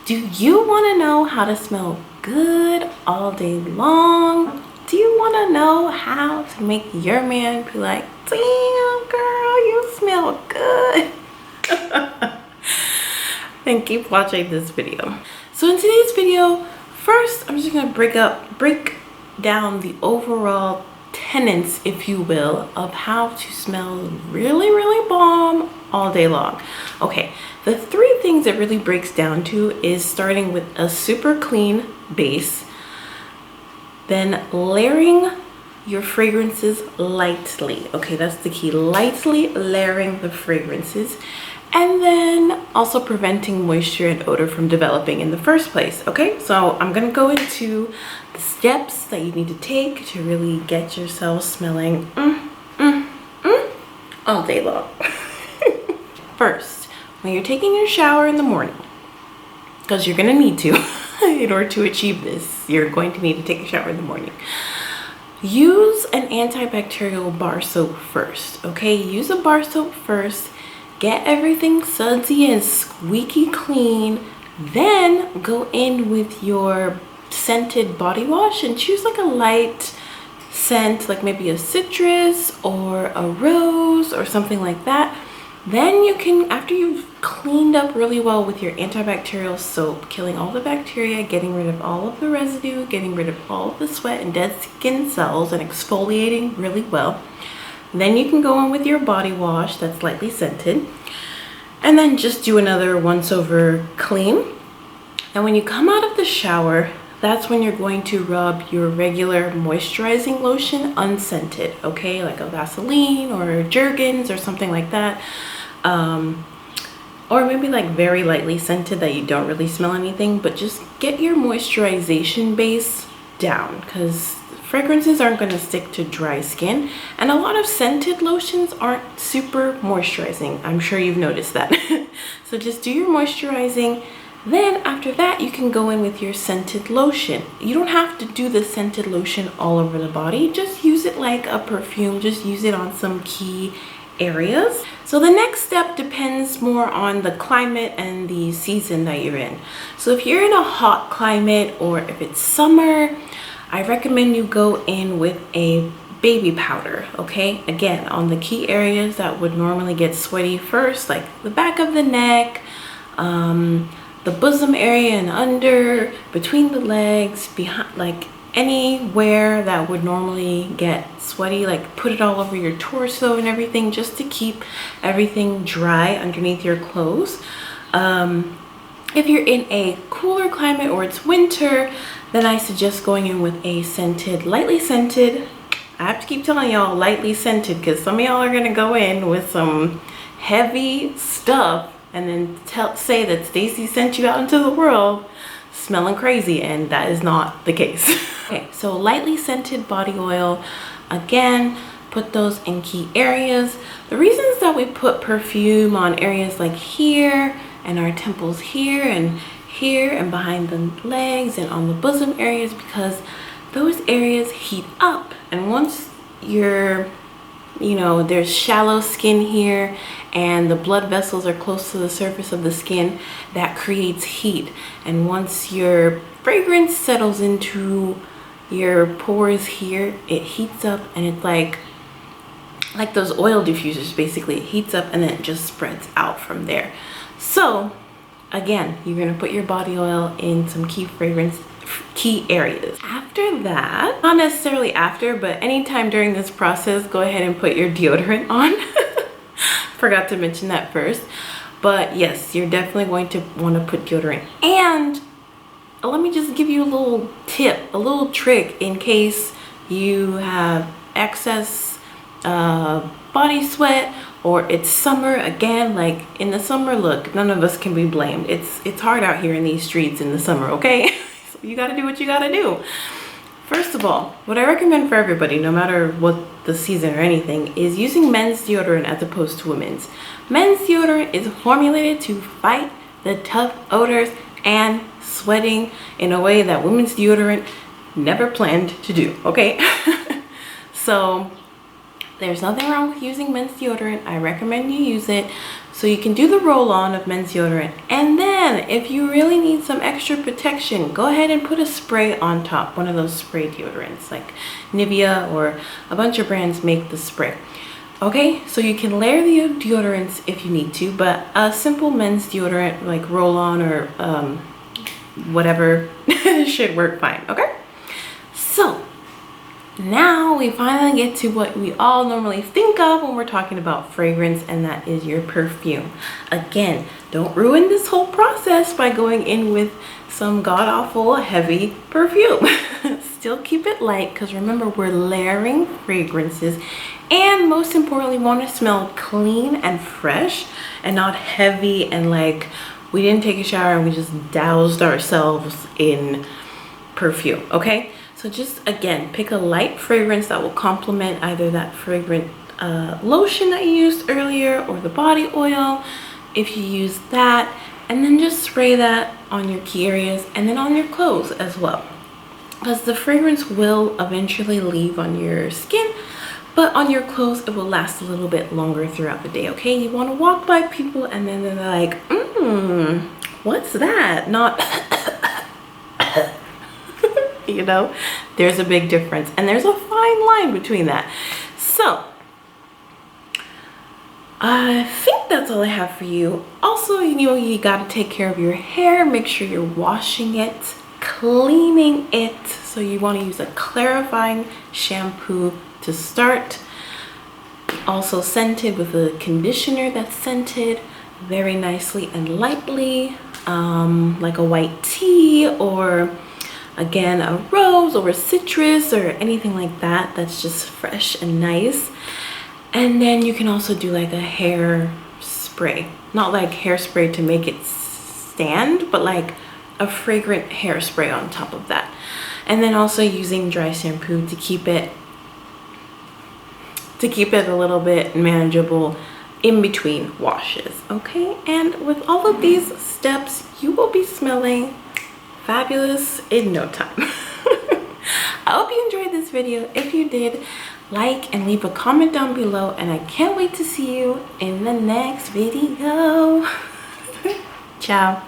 Do you want to know how to smell good all day long? Do you want to know how to make your man be like, damn girl, you smell good? Then keep watching this video. So in today's video, first I'm just gonna break down the overall tenets, if you will, of how to smell really bomb all day long. Okay, the three things it really breaks down to is starting with a super clean base, then layering your fragrances lightly. Okay, that's the key, lightly layering the fragrances, and then also preventing moisture and odor from developing in the first place. Okay, so I'm gonna go into the steps that you need to take to really get yourself smelling all day long. First, when you're taking your shower in the morning, because you're gonna need to in order to achieve this, you're going to need to take a shower in the morning. Use an antibacterial bar soap first. Okay, use a bar soap first. Get everything sudsy and squeaky clean, then go in with your scented body wash and choose like a light scent, like maybe a citrus or a rose or something like that. Then you can, after you've cleaned up really well with your antibacterial soap, killing all the bacteria, getting rid of all of the residue, getting rid of all of the sweat and dead skin cells, and exfoliating really well, then you can go in with your body wash that's lightly scented, and then just do another once over clean. And when you come out of the shower, that's when you're going to rub your regular moisturizing lotion unscented, okay, like a Vaseline or Jergens or something like that, or maybe like very lightly scented that you don't really smell anything, but just get your moisturization base down, because fragrances aren't going to stick to dry skin, and a lot of scented lotions aren't super moisturizing. I'm sure you've noticed that. So just do your moisturizing. Then after that, you can go in with your scented lotion. You don't have to do the scented lotion all over the body. Just use it like a perfume. Just use it on some key areas. So the next step depends more on the climate and the season that you're in. So if you're in a hot climate or if it's summer, I recommend you go in with a baby powder, okay? Again, on the key areas that would normally get sweaty first, like the back of the neck, the bosom area and under, between the legs, behind, like anywhere that would normally get sweaty, like put it all over your torso and everything, just to keep everything dry underneath your clothes. If you're in a cooler climate or it's winter, then I suggest going in with a scented, lightly scented. I have to keep telling y'all lightly scented, because some of y'all are gonna go in with some heavy stuff and then say that Stacy sent you out into the world smelling crazy, and that is not the case. Okay, so lightly scented body oil, again, put those in key areas. The reasons that we put perfume on areas like here and our temples here and behind the legs and on the bosom areas, because those areas heat up, and once you're, there's shallow skin here and the blood vessels are close to the surface of the skin, that creates heat. And once your fragrance settles into your pores here, it heats up, and it's like those oil diffusers, basically. It heats up and then it just spreads out from there. So again, you're gonna put your body oil in some key areas. After that, not necessarily after, but anytime during this process, go ahead and put your deodorant on. Forgot to mention that first. But yes, you're definitely going to want to put deodorant. And let me just give you a little tip, a little trick, in case you have excess body sweat, or it's summer. Again, like in the summer, look, none of us can be blamed. It's hard out here in these streets in the summer, okay? So you gotta do what you gotta do. First of all, what I recommend for everybody, no matter what the season or anything, is using men's deodorant as opposed to women's. Men's deodorant is formulated to fight the tough odors and sweating in a way that women's deodorant never planned to do, okay? So there's nothing wrong with using men's deodorant. I recommend you use it. So you can do the roll-on of men's deodorant, and then if you really need some extra protection, go ahead and put a spray on top, one of those spray deodorants like Nivea, or a bunch of brands make the spray. Okay, so you can layer the deodorants if you need to, but a simple men's deodorant like roll-on or whatever should work fine. Okay, so now we finally get to what we all normally think of when we're talking about fragrance, and that is your perfume. Again, don't ruin this whole process by going in with some god-awful heavy perfume. Still keep it light, because remember, we're layering fragrances, and most importantly, want to smell clean and fresh and not heavy and like we didn't take a shower and we just doused ourselves in perfume. Okay, so just again, pick a light fragrance that will complement either that fragrant lotion that you used earlier or the body oil if you use that, and then just spray that on your key areas and then on your clothes as well, because the fragrance will eventually leave on your skin, but on your clothes it will last a little bit longer throughout the day. Okay, you want to walk by people and then they're like, what's that? Not you know, there's a big difference, and there's a fine line between that. So I think that's all I have for you. Also, you know, you got to take care of your hair. Make sure you're washing it, cleaning it. So you want to use a clarifying shampoo to start. Also scented with a conditioner that's scented very nicely and lightly, like a white tea, or again a rose or a citrus or anything like that that's just fresh and nice. And then you can also do like a hair spray, not like hairspray to make it stand, but like a fragrant hairspray on top of that. And then also using dry shampoo to keep it a little bit manageable in between washes. Okay, and with all of these steps, you will be smelling fabulous in no time. I hope you enjoyed this video. If you did, like and leave a comment down below, and I can't wait to see you in the next video. Ciao.